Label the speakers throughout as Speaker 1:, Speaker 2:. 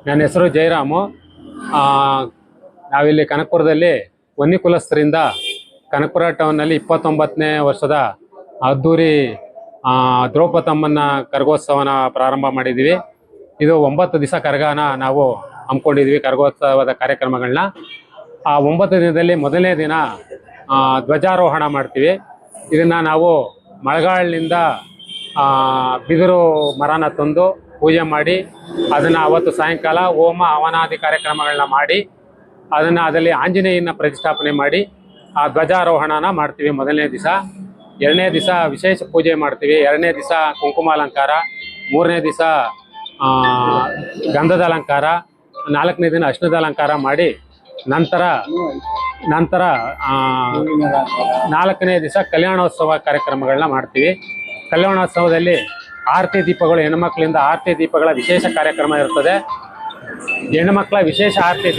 Speaker 1: ನನ್ನ ಹೆಸರು ಜಯರಾಮು. ನಾವಿಲ್ಲಿ ಕನಕಪುರದಲ್ಲಿ ವನ್ನಿ ಕುಲಸ್ಥರಿಂದ ಕನಕಪುರ ಟೌನ್ನಲ್ಲಿ 29ನೇ ವರ್ಷದ ಅದ್ದೂರಿ ದ್ರೌಪದಮ್ಮನ ಕರಗೋತ್ಸವನ ಪ್ರಾರಂಭ ಮಾಡಿದ್ದೀವಿ. ಇದು 9 ದಿವಸ ಕರಗನ ನಾವು ಹಮ್ಮಿಕೊಂಡಿದ್ವಿ, ಕರಗೋತ್ಸವದ ಕಾರ್ಯಕ್ರಮಗಳನ್ನ. ಆ 9 ದಿನದಲ್ಲಿ ಮೊದಲನೇ ದಿನ ಧ್ವಜಾರೋಹಣ ಮಾಡ್ತೀವಿ. ಇದನ್ನು ನಾವು ಮಳೆಗಾಳಿನಿಂದ ಬಿದಿರು ಮರನ ತಂದು ಪೂಜೆ ಮಾಡಿ ಅದನ್ನು ಅವತ್ತು ಸಾಯಂಕಾಲ ಹೋಮ ಹವನಾದಿ ಕಾರ್ಯಕ್ರಮಗಳನ್ನ ಮಾಡಿ ಅದರಲ್ಲಿ ಆಂಜನೇಯನ ಪ್ರತಿಷ್ಠಾಪನೆ ಮಾಡಿ ಆ ಧ್ವಜಾರೋಹಣನ ಮಾಡ್ತೀವಿ ಮೊದಲನೇ ದಿವಸ. ಎರಡನೇ ದಿವಸ ವಿಶೇಷ ಪೂಜೆ ಮಾಡ್ತೀವಿ. ಎರಡನೇ ದಿವಸ ಕುಂಕುಮಾಲಂಕಾರ, ಮೂರನೇ ದಿವಸ ಗಂಧದ ಅಲಂಕಾರ, ನಾಲ್ಕನೇ ದಿನ ಅರ್ಶಿಣದ ಅಲಂಕಾರ ಮಾಡಿ ನಂತರ ನಾಲ್ಕನೇ ದಿವಸ ಕಲ್ಯಾಣೋತ್ಸವ ಕಾರ್ಯಕ್ರಮಗಳನ್ನ ಮಾಡ್ತೀವಿ. ಕಲ್ಯಾಣೋತ್ಸವದಲ್ಲಿ ಆರತಿ ದೀಪಗಳು, ಹೆಣ್ಣುಮಕ್ಕಳಿಂದ ಆರತಿ ದೀಪಗಳ ವಿಶೇಷ ಕಾರ್ಯಕ್ರಮ ಇರ್ತದೆ. ಹೆಣ್ಣುಮಕ್ಕಳ ವಿಶೇಷ ಆರತಿ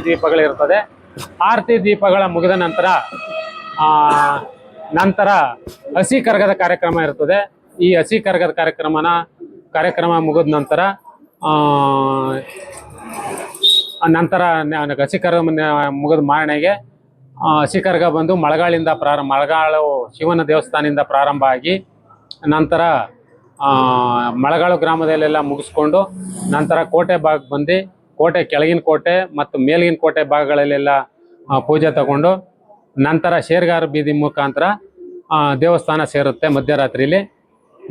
Speaker 1: ದೀಪಗಳಿರ್ತದೆ. ಆರತಿ ದೀಪಗಳ ಮುಗಿದ ನಂತರ ಹಸಿ ಕರಗದ ಕಾರ್ಯಕ್ರಮ ಇರ್ತದೆ. ಈ ಹಸಿ ಕರಗದ ಕಾರ್ಯಕ್ರಮ ಮುಗಿದ ನಂತರ ಹಸಿ ಕರಗ ಮುಗಿದ ಮಾರನೆಗೆ ಹಸಿ ಕರಗ ಬಂದು ಮಳೆಗಾಳು ಶಿವನ ದೇವಸ್ಥಾನದಿಂದ ಪ್ರಾರಂಭ ಆಗಿ ನಂತರ ಮಳೆಗಾಳು ಗ್ರಾಮದಲ್ಲೆಲ್ಲ ಮುಗಿಸ್ಕೊಂಡು ನಂತರ ಕೋಟೆ ಭಾಗಕ್ಕೆ ಬಂದು ಕೋಟೆ ಕೆಳಗಿನ ಕೋಟೆ ಮತ್ತು ಮೇಲಿನ ಕೋಟೆ ಭಾಗಗಳಲ್ಲೆಲ್ಲ ಪೂಜೆ ತಗೊಂಡು ನಂತರ ಶೇರ್ಗಾರ ಬೀದಿ ಮುಖಾಂತರ ದೇವಸ್ಥಾನ ಸೇರುತ್ತೆ ಮಧ್ಯರಾತ್ರಿಲಿ.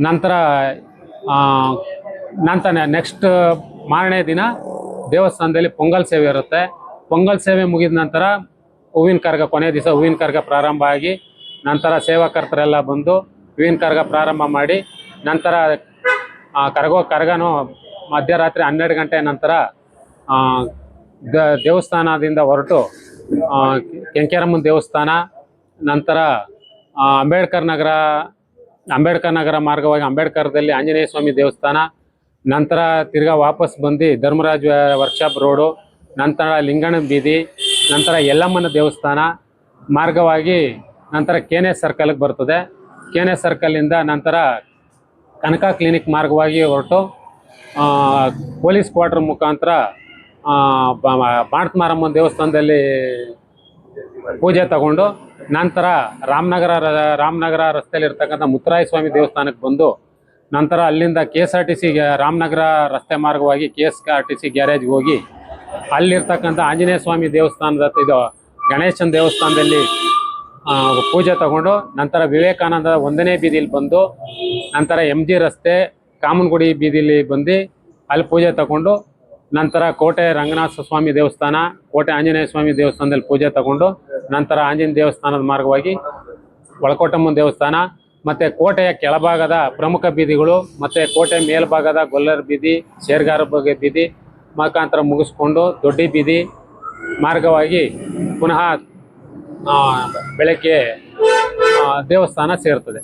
Speaker 1: ನಂತರ ನೆಕ್ಸ್ಟ್ ಮಾರನೇ ದಿನ ದೇವಸ್ಥಾನದಲ್ಲಿ ಪೊಂಗಲ್ ಸೇವೆ ಇರುತ್ತೆ. ಪೊಂಗಲ್ ಸೇವೆ ಮುಗಿದ ನಂತರ ಹೂವಿನ ಕರಗ, ಕೊನೆ ದಿವಸ ಹೂವಿನ ಕರಗ ಪ್ರಾರಂಭ ಆಗಿ ನಂತರ ಸೇವಾಕರ್ತರೆಲ್ಲ ಬಂದು ಹೂವಿನ ಕರಗ ಪ್ರಾರಂಭ ಮಾಡಿ ನಂತರ ಕರಗನೂ ಮಧ್ಯರಾತ್ರಿ 12 ಗಂಟೆ ನಂತರ ದೇವಸ್ಥಾನದಿಂದ ಹೊರಟು ಕೆಂಕೇರಮ್ಮನ ದೇವಸ್ಥಾನ, ನಂತರ ಅಂಬೇಡ್ಕರ್ ನಗರ ಮಾರ್ಗವಾಗಿ ಅಂಬೇಡ್ಕರ್ದಲ್ಲಿ ಆಂಜನೇಯ ಸ್ವಾಮಿ ದೇವಸ್ಥಾನ, ನಂತರ ತಿರ್ಗಾ ವಾಪಸ್ ಬಂದು ಧರ್ಮರಾಜ್ ವರ್ಕ್ಶಾಪ್ ರೋಡು, ನಂತರ ಲಿಂಗಣ್ಣನ ಬೀದಿ, ನಂತರ ಯಲ್ಲಮ್ಮನ ದೇವಸ್ಥಾನ ಮಾರ್ಗವಾಗಿ ನಂತರ ಕೆನೆ ಸರ್ಕಲ್ಗೆ ಬರ್ತದೆ. ಕೆನೆ ಸರ್ಕಲಿಂದ ನಂತರ ಕನಕ ಕ್ಲಿನಿಕ್ ಮಾರ್ಗವಾಗಿ ಹೊರಟು ಪೊಲೀಸ್ ಕ್ವಾರ್ಟರ್ ಮುಖಾಂತರ ಮಾರಮ್ಮನ ದೇವಸ್ಥಾನದಲ್ಲಿ ಪೂಜೆ ತಗೊಂಡು ನಂತರ ರಾಮನಗರ ರಸ್ತೆಯಲ್ಲಿ ಇರ್ತಕ್ಕಂಥ ಮುತ್ತರಾಯ ಸ್ವಾಮಿ ದೇವಸ್ಥಾನಕ್ಕೆ ಬಂದು ನಂತರ ಅಲ್ಲಿಂದ KSRTC ರಾಮನಗರ ರಸ್ತೆ ಮಾರ್ಗವಾಗಿ KSRTC ಗ್ಯಾರೇಜ್ಗೆ ಹೋಗಿ ಅಲ್ಲಿರ್ತಕ್ಕಂಥ ಆಂಜನೇಯ ಸ್ವಾಮಿ ದೇವಸ್ಥಾನದ ಗಣೇಶನ ದೇವಸ್ಥಾನದಲ್ಲಿ ಪೂಜೆ ತಗೊಂಡು ನಂತರ ವಿವೇಕಾನಂದ 1ನೇ ಬೀದಿಲಿ ಬಂದು ನಂತರ MG ರಸ್ತೆ ಕಾಮನಗುಡಿ ಬೀದಿಲಿ ಬಂದು ಅಲ್ಲಿ ಪೂಜೆ ತಗೊಂಡು ನಂತರ ಕೋಟೆ ರಂಗನಾಥ ಸ್ವಾಮಿ ದೇವಸ್ಥಾನ, ಕೋಟೆ ಆಂಜನೇಯ ಸ್ವಾಮಿ ದೇವಸ್ಥಾನದಲ್ಲಿ ಪೂಜೆ ತಗೊಂಡು ನಂತರ ಆಂಜನೇಯ ದೇವಸ್ಥಾನದ ಮಾರ್ಗವಾಗಿ ಒಳಕೋಟಮ್ಮನ ದೇವಸ್ಥಾನ ಮತ್ತು ಕೋಟೆಯ ಕೆಳಭಾಗದ ಪ್ರಮುಖ ಬೀದಿಗಳು ಮತ್ತು ಕೋಟೆ ಮೇಲ್ಭಾಗದ ಗೊಲ್ಲರ ಬೀದಿ, ಶೇರ್ಗಾರ ಬೀದಿ ಮುಖಾಂತರ ಮುಗಿಸ್ಕೊಂಡು ದೊಡ್ಡಿ ಬೀದಿ ಮಾರ್ಗವಾಗಿ ಪುನಃ ಬೆಳಗ್ಗೆ ದೇವಸ್ಥಾನ ಸೇರ್ತದೆ.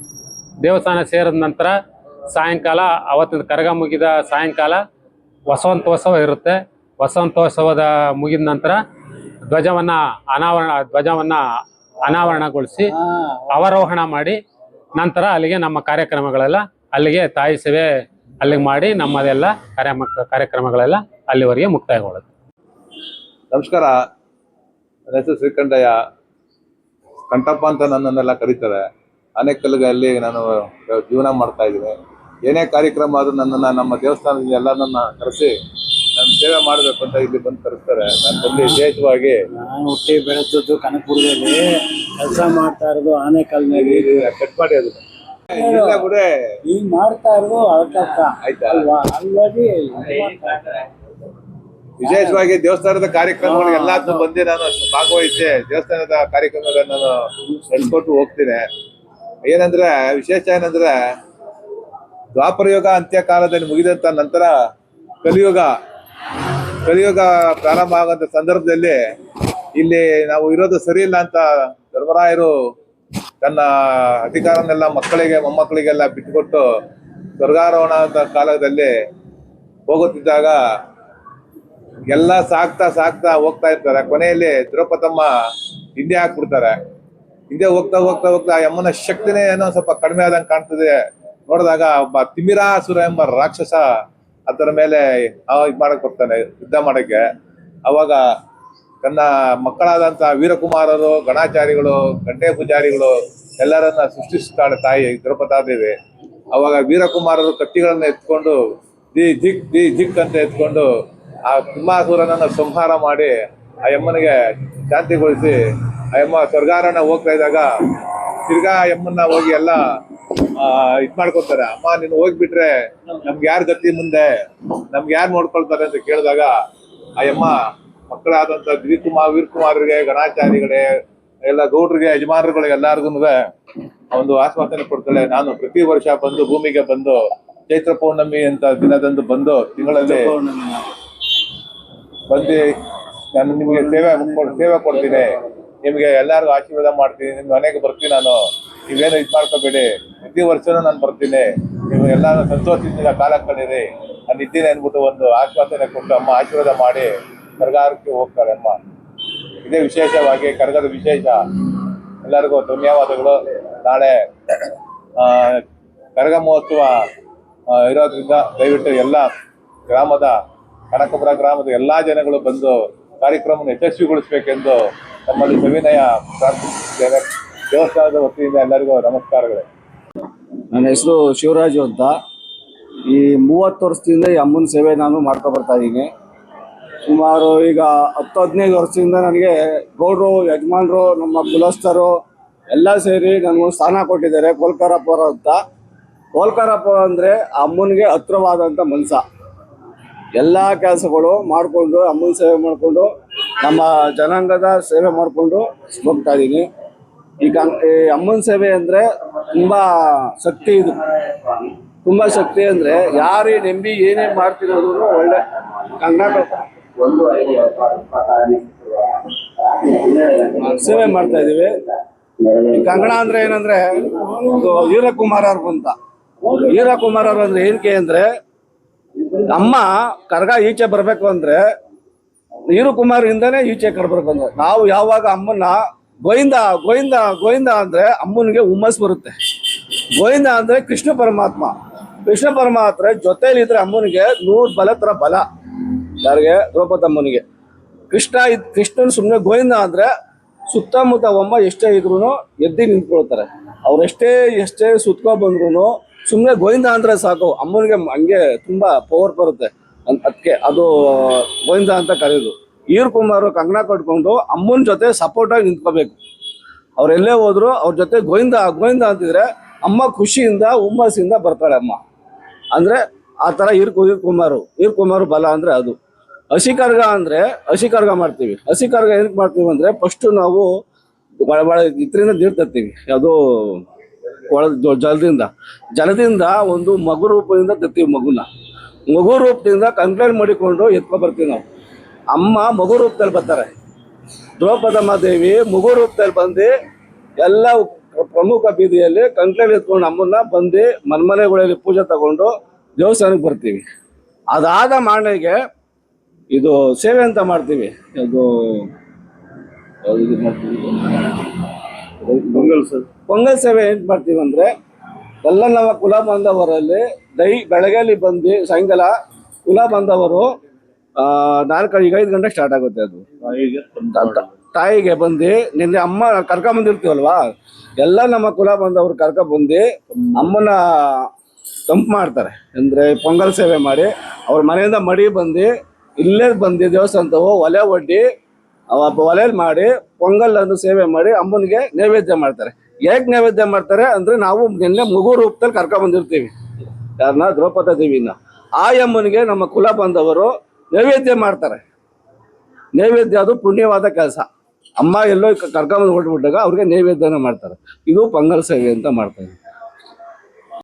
Speaker 1: ದೇವಸ್ಥಾನ ಸೇರಿದ ನಂತರ ಸಾಯಂಕಾಲ ಅವತ್ತಿನ ಕರಗ ಮುಗಿದ ಸಾಯಂಕಾಲ ವಸಂತೋತ್ಸವ ಇರುತ್ತೆ. ವಸಂತೋತ್ಸವದ ಮುಗಿದ ನಂತರ ಧ್ವಜವನ್ನು ಅನಾವರಣಗೊಳಿಸಿ ಅವರೋಹಣ ಮಾಡಿ ನಂತರ ಅಲ್ಲಿಗೆ ನಮ್ಮ ಕಾರ್ಯಕ್ರಮಗಳೆಲ್ಲ ಅಲ್ಲಿಗೆ ತಾಯಿ ಸೇವೆ ಅಲ್ಲಿಗೆ ಮಾಡಿ ನಮ್ಮದೆಲ್ಲ ಕಾರ್ಯಕ್ರಮಗಳೆಲ್ಲ ಅಲ್ಲಿವರೆಗೆ ಮುಕ್ತಾಯಗೊಳ್ಳುತ್ತೆ.
Speaker 2: ನಮಸ್ಕಾರ, ನನ್ನ ಹೆಸರು ಶ್ರೀಕಂಠಯ್ಯ. ಕಂಠಪ್ಪ ಅಂತ ನನ್ನನ್ನೆಲ್ಲ ಕರೀತಾರೆ. ಆನೇಕಲ್ನಲ್ಲಿ ನಾನು ಜೀವನ ಮಾಡ್ತಾ ಇದ್ದೀನಿ. ಏನೇ ಕಾರ್ಯಕ್ರಮ ಆದರೂ ನನ್ನನ್ನು ನಮ್ಮ ದೇವಸ್ಥಾನದಿಂದ ಎಲ್ಲರನ್ನ ಕರೆಸಿ ನಾನು ಸೇವೆ ಮಾಡಬೇಕು ಅಂತ ಇಲ್ಲಿ ಬಂದು ಕರೆಸ್ತಾರೆ. ನಾನು ಬಂದು ವಿಶೇಷವಾಗಿ
Speaker 3: ನಾನು ಹುಟ್ಟಿ ಬೆಳೆದದ್ದು ಕನಕಪುರದಲ್ಲಿ, ಕೆಲಸ ಮಾಡ್ತಾ ಇರೋದು ಆನೇಕಲ್ನಲ್ಲಿ.
Speaker 2: ಕಟ್ ಮಾಡಿ ಅದನ್ನ
Speaker 3: ಈಗ ಮಾಡ್ತಾ ಇರೋದು ಅದಕ್ಕ
Speaker 2: ಆಯ್ತಾ
Speaker 3: ಅಲ್ವಾ, ಅಲ್ವಾಗಿ
Speaker 2: ವಿಶೇಷವಾಗಿ ದೇವಸ್ಥಾನದ ಕಾರ್ಯಕ್ರಮಗಳು ಎಲ್ಲಾದ್ರೂ ಬಂದು ನಾನು ಭಾಗವಹಿಸಿ ದೇವಸ್ಥಾನದ ಕಾರ್ಯಕ್ರಮಗಳನ್ನ ನಾನು ನಡೆಸ್ಕೊಟ್ಟು ಹೋಗ್ತೀನಿ. ಏನಂದ್ರೆ ವಿಶೇಷ ಏನಂದ್ರೆ ದ್ವಾಪರ ಯುಗ ಅಂತ್ಯಕಾಲದಲ್ಲಿ ಮುಗಿದಂತ ನಂತರ ಕಲಿಯುಗ ಪ್ರಾರಂಭ ಆಗುವಂತ ಸಂದರ್ಭದಲ್ಲಿ ಇಲ್ಲಿ ನಾವು ಇರೋದು ಸರಿ ಇಲ್ಲ ಅಂತ ಧರ್ಮರಾಯರು ತನ್ನ ಅಧಿಕಾರನೆಲ್ಲ ಮಕ್ಕಳಿಗೆ ಮೊಮ್ಮಕ್ಕಳಿಗೆಲ್ಲ ಬಿಟ್ಟುಕೊಟ್ಟು ಸ್ವರ್ಗಾರೋಹಣ ಅಂತ ಕಾಲದಲ್ಲಿ ಹೋಗುತ್ತಿದ್ದಾಗ ಎಲ್ಲ ಸಾಕ್ತಾ ಹೋಗ್ತಾ ಇರ್ತಾರೆ. ಕೊನೆಯಲ್ಲಿ ದ್ರೌಪದಮ್ಮ ಹಿಂದೆ ಹಾಕ್ಬಿಡ್ತಾರೆ. ಹಿಂದೆ ಹೋಗ್ತಾ ಆ ಯಮ್ಮನ ಶಕ್ತಿನೇ ಏನೋ ಸ್ವಲ್ಪ ಕಡಿಮೆ ಆದಂಗೆ ಕಾಣ್ತದೆ. ನೋಡಿದಾಗ ಒಬ್ಬ ತಿಮಿರಾಸುರ ಎಂಬ ರಾಕ್ಷಸ ಅದರ ಮೇಲೆ ಇದು ಮಾಡಕ್ ಬರ್ತಾನೆ, ಯುದ್ಧ ಮಾಡಕ್ಕೆ. ಅವಾಗ ತನ್ನ ಮಕ್ಕಳಾದಂಥ ವೀರಕುಮಾರರು, ಗಣಾಚಾರಿಗಳು, ಗಂಟೆ ಪೂಜಾರಿಗಳು ಎಲ್ಲರನ್ನ ಸೃಷ್ಟಿಸುತ್ತಾಳೆ ತಾಯಿ ದ್ರೌಪದಾದೇವಿ. ಅವಾಗ ವೀರಕುಮಾರರು ಕತ್ತಿಗಳನ್ನ ಎತ್ಕೊಂಡು ಜಿಕ್ ಅಂತ ಎತ್ಕೊಂಡು ಆ ಸಿಂಹಾಸುರನನ್ನ ಸಂಹಾರ ಮಾಡಿ ಆ ಯಮ್ಮನಿಗೆ ಶಾಂತಿಗೊಳಿಸಿ ಆ ಯಮ್ಮ ಸ್ವರ್ಗಾರಣ ಹೋಗ್ತಾ ಇದ್ದಾಗ ತಿರ್ಗಾ ಯಮ್ಮನ್ನ ಹೋಗಿ ಎಲ್ಲ ಇದ್ ಮಾಡ್ಕೊತಾರೆ. ಅಮ್ಮ ನೀನು ಹೋಗ್ಬಿಟ್ರೆ ನಮ್ಗೆ ಯಾರು ಗತಿ ಮುಂದೆ, ನಮ್ಗೆ ಯಾರು ನೋಡ್ಕೊಳ್ತಾರೆ ಅಂತ ಕೇಳಿದಾಗ ಆ ಯಮ್ಮ ಮಕ್ಕಳಾದಂತ ವೀರಕುಮಾರರಿಗೆ, ಗಣಾಚಾರಿಗಳೇ, ಎಲ್ಲ ಗೌಡ್ರಿಗೆ, ಯಜಮಾನರುಗಳಿಗೆ ಎಲ್ಲಾರ್ಗು ಒಂದು ಆಶ್ವಾಸನೆ ಕೊಡ್ತಾಳೆ. ನಾನು ಪ್ರತಿ ವರ್ಷ ಬಂದು ಭೂಮಿಗೆ ಬಂದು ಚೈತ್ರ ಪೌರ್ಣಮಿ ಅಂತ ದಿನದಂದು ಬಂದು ತಿಂಗಳಲ್ಲಿ ಬಂದು ನಾನು ನಿಮಗೆ ಸೇವೆ ಕೊಡ್ತೀನಿ, ನಿಮಗೆ ಎಲ್ಲರಿಗೂ ಆಶೀರ್ವಾದ ಮಾಡ್ತೀನಿ, ನಿಮ್ಮ ಮನೆಗೆ ಬರ್ತೀನಿ ನಾನು, ನೀವೇನು ಇದು ಮಾಡ್ಕೋಬೇಡಿ, ಪ್ರತಿ ವರ್ಷನೂ ನಾನು ಬರ್ತೀನಿ, ನೀವು ಎಲ್ಲರೂ ಸಂತೋಷದಿಂದ ಕಾಲ ಕಳೀರಿ ನಾನು ಇದ್ದೀನಿ ಅಂದ್ಬಿಟ್ಟು ಒಂದು ಆಶ್ವಾಸನೆ ಕೊಟ್ಟು ಅಮ್ಮ ಆಶೀರ್ವಾದ ಮಾಡಿ ಕರ್ಗಾರಕ್ಕೆ ಹೋಗ್ತಾರೆ ಅಮ್ಮ. ಇದೇ ವಿಶೇಷವಾಗಿ ಕರ್ಗದ ವಿಶೇಷ. ಎಲ್ಲರಿಗೂ ಧನ್ಯವಾದಗಳು. ನಾಳೆ ಕರಗ ಮಹೋತ್ಸವ ಇರೋದ್ರಿಂದ ದಯವಿಟ್ಟು ಎಲ್ಲ ಗ್ರಾಮದ ಕನಕಪುರ ಗ್ರಾಮದ ಎಲ್ಲ ಜನಗಳು ಬಂದು ಕಾರ್ಯಕ್ರಮವನ್ನು ಯಶಸ್ವಿಗೊಳಿಸಬೇಕೆಂದು ನಮ್ಮಲ್ಲಿ ಸವಿನಯ ಪ್ರಾರ್ಥಿಸುತ್ತೇವೆ. ದೇವಸ್ಥಾನದ ವತಿಯಿಂದ ಎಲ್ಲರಿಗೂ ನಮಸ್ಕಾರಗಳು.
Speaker 4: ನನ್ನ ಹೆಸರು ಶಿವರಾಜು ಅಂತ. ಈ 30 ವರ್ಷದಿಂದ ಈ ಅಮ್ಮನ ಸೇವೆ ನಾನು ಮಾಡ್ಕೊ ಬರ್ತಾ ಇದ್ದೀನಿ. ಸುಮಾರು ಈಗ 10-15 ವರ್ಷದಿಂದ ನನಗೆ ಗೌಡ್ರು, ಯಜಮಾನರು, ನಮ್ಮ ಕುಲಸ್ಥರು ಎಲ್ಲ ಸೇರಿ ನನಗೊಂದು ಸ್ಥಾನ ಕೊಟ್ಟಿದ್ದಾರೆ, ಕೋಲ್ಕರಪ್ಪರ ಅಂತ. ಕೋಲ್ಕರಪ್ಪ ಅಂದರೆ ಅಮ್ಮನಿಗೆ ಹತ್ರವಾದಂಥ ಮನ್ಸ. ಎಲ್ಲ ಕೆಲಸಗಳು ಮಾಡಿಕೊಂಡು ಅಮ್ಮನ ಸೇವೆ ಮಾಡಿಕೊಂಡು ನಮ್ಮ ಜನಾಂಗದ ಸೇವೆ ಮಾಡಿಕೊಂಡು ಹೋಗ್ತಾ ಇದ್ದೀನಿ. ಈಗ ಅಮ್ಮನ ಸೇವೆ ಅಂದರೆ ತುಂಬ ಶಕ್ತಿ. ಇದು ತುಂಬ ಶಕ್ತಿ ಅಂದರೆ ಯಾರೇ ನಂಬಿ ಏನೇ ಮಾಡ್ತಿರೋದು ಒಳ್ಳೆ ಸೇವೆ ಮಾಡ್ತಾ ಇದ್ದೀವಿ. ಈ ಕಂಗಣ ಅಂದ್ರೆ ಏನಂದ್ರೆ ಇದು ವೀರಕುಮಾರರು ಅಂತ. ವೀರಕುಮಾರರು ಅಂದ್ರೆ ಏನಕ್ಕೆ ಅಂದ್ರೆ ಅಮ್ಮ ಕರ್ಗ ಈಚೆ ಬರ್ಬೇಕು ಅಂದ್ರೆ ವೀರಕುಮಾರಿಂದನೇ ಈಚೆ ಕರ್ಬೇಕು ಅಂದ್ರೆ ನಾವು ಯಾವಾಗ ಅಮ್ಮನ್ನ ಗೋವಿಂದ ಗೋವಿಂದ ಗೋವಿಂದ ಅಂದ್ರೆ ಅಮ್ಮನಿಗೆ ಹುಮ್ಮಸ್ ಬರುತ್ತೆ. ಗೋವಿಂದ ಅಂದ್ರೆ ಕೃಷ್ಣ ಪರಮಾತ್ಮ. ಕೃಷ್ಣ ಪರಮಾತ್ಮ ಜೊತೆಲಿದ್ರೆ ಅಮ್ಮನಿಗೆ 100 ಬಲತ್ರ ಬಲ. ಯಾರಿಗೆ? ದ್ರೌಪದಮ್ಮನಿಗೆ. ಕೃಷ್ಣನ್ ಸುಮ್ಮನೆ ಗೋವಿಂದ ಅಂದ್ರೆ ಸುತ್ತಮುತ್ತ ಒಮ್ಮ ಎಷ್ಟೇ ಇದ್ರು ಎದ್ದಿ ನಿಂತ್ಕೊಳ್ತಾರೆ. ಎಷ್ಟೇ ಸುತ್ಕೊ ಬಂದ್ರು ಸುಮ್ಮನೆ ಗೋವಿಂದ ಅಂದ್ರೆ ಸಾಕು, ಅಮ್ಮನಿಗೆ ಹಂಗೆ ತುಂಬಾ ಪವರ್ ಬರುತ್ತೆ. ಅದಕ್ಕೆ ಅದು ಗೋವಿಂದ ಅಂತ ಕರೆಯೋದು. ವೀರಕುಮಾರರು ಕಂಗಣ ಕಟ್ಕೊಂಡು ಅಮ್ಮನ ಜೊತೆ ಸಪೋರ್ಟ್ ಆಗಿ ನಿಂತ್ಕೋಬೇಕು. ಅವ್ರೆಲ್ಲೇ ಹೋದ್ರು ಅವ್ರ ಜೊತೆ ಗೋವಿಂದ ಗೋವಿಂದ ಅಂತಿದ್ರೆ ಅಮ್ಮ ಖುಷಿಯಿಂದ ಹುಮ್ಮಸ್ಸಿಂದ ಬರ್ತಾಳೆ ಅಮ್ಮ. ಅಂದ್ರೆ ಆ ಥರ ವೀರಕುಮಾರು ಬಲ ಅಂದ್ರೆ ಅದು. ಹಸಿಕರ್ಗ ಅಂದ್ರೆ ಹಸಿಕರ್ಗ ಮಾಡ್ತೀವಿ. ಹಸಿಕರ್ಗ ಏನಕ್ಕೆ ಮಾಡ್ತೀವಿ ಅಂದ್ರೆ ಫಸ್ಟು ನಾವು ಇದರಿಂದ ನೀರು ತರ್ತೀವಿ. ಯಾವುದೋ ಜಲದಿಂದ ಒಂದು ಮಗು ರೂಪದಿಂದ ತರ್ತೀವಿ. ಮಗು ರೂಪದಿಂದ ಕಂಪ್ಲೇಂಟ್ ಮಾಡಿಕೊಂಡು ಎತ್ಕೊ ಬರ್ತೀವಿ ನಾವು. ಅಮ್ಮ ಮಗು ರೂಪದಲ್ಲಿ ಬರ್ತಾರೆ. ದ್ರೌಪದಮ್ಮ ದೇವಿ ಮಗು ರೂಪದಲ್ಲಿ ಬಂದು ಎಲ್ಲ ಪ್ರಮುಖ ಬೀದಿಯಲ್ಲಿ ಕಂಪ್ಲೇಂಟ್ ಎತ್ಕೊಂಡು ಅಮ್ಮನ್ನ ಬಂದು ಮನೆಗಳಲ್ಲಿ ಪೂಜೆ ತಗೊಂಡು ದೇವಸ್ಥಾನಕ್ಕೆ ಬರ್ತೀವಿ. ಅದಾದ ಮಾರನೆಗೆ ಇದು ಸೇವೆ ಅಂತ ಮಾಡ್ತೀವಿ. ಅದು ಪೊಂಗಲ್ ಸೇವೆ ಏನ್ ಮಾಡ್ತೀವಿ ಅಂದ್ರೆ ಎಲ್ಲ ನಮ್ಮ ಕುಲ ಬಾಂಧವರಲ್ಲಿ ಬೆಳಗ್ಗೆಯಲ್ಲಿ ಬಂದು ಸಾಯಂಕಾಲ ಕುಲ ಬಾಂಧವರು 4-5 ಗಂಟೆ ಸ್ಟಾರ್ಟ್ ಆಗುತ್ತೆ. ಅದು ತಾಯಿಗೆ ಬಂದು ನಿನ್ನೆ ಅಮ್ಮ ಕರ್ಕೊಂಬಂದಿರ್ತೀವಲ್ವಾ, ಎಲ್ಲ ನಮ್ಮ ಕುಲ ಬಾಂಧವರು ಕರ್ಕೊಂಡ್ಬಂದು ಅಮ್ಮನ ತಂಪು ಮಾಡ್ತಾರೆ. ಅಂದರೆ ಪೊಂಗಲ್ ಸೇವೆ ಮಾಡಿ ಅವ್ರ ಮನೆಯಿಂದ ಮಡಿ ಬಂದು ಇಲ್ಲೇ ಬಂದು ದೇವಸ್ಥಾನದವು ಒಲೆ ಒಡ್ಡಿ ಒಲೆಯಲ್ಲಿ ಮಾಡಿ ಪೊಂಗಲನ್ನು ಸೇವೆ ಮಾಡಿ ಅಮ್ಮನಿಗೆ ನೈವೇದ್ಯ ಮಾಡ್ತಾರೆ. ಹೇಗೆ ನೈವೇದ್ಯ ಮಾಡ್ತಾರೆ ಅಂದರೆ ನಾವು ನಿನ್ನೆ ಮಗು ರೂಪದಲ್ಲಿ ಕರ್ಕೊಂಡ್ಬಂದಿರ್ತೀವಿ ಯಾರನ್ನ? ದ್ರೌಪದ ದೇವಿನ. ಆ ಅಮ್ಮನಿಗೆ ನಮ್ಮ ಕುಲ ಬಾಂಧವರು ನೈವೇದ್ಯ ಮಾಡ್ತಾರೆ. ನೈವೇದ್ಯ ಅದು ಪುಣ್ಯವಾದ ಕೆಲಸ. ಅಮ್ಮ ಎಲ್ಲೋ ಕರ್ಕೊಂಬಂದು ಹೊರಟ್ಬಿಟ್ಟಾಗ ಅವ್ರಿಗೆ ನೈವೇದ್ಯನ ಮಾಡ್ತಾರೆ. ಇದು ಪೊಂಗಲ್ ಸೇವೆ ಅಂತ ಮಾಡ್ತಾರೆ.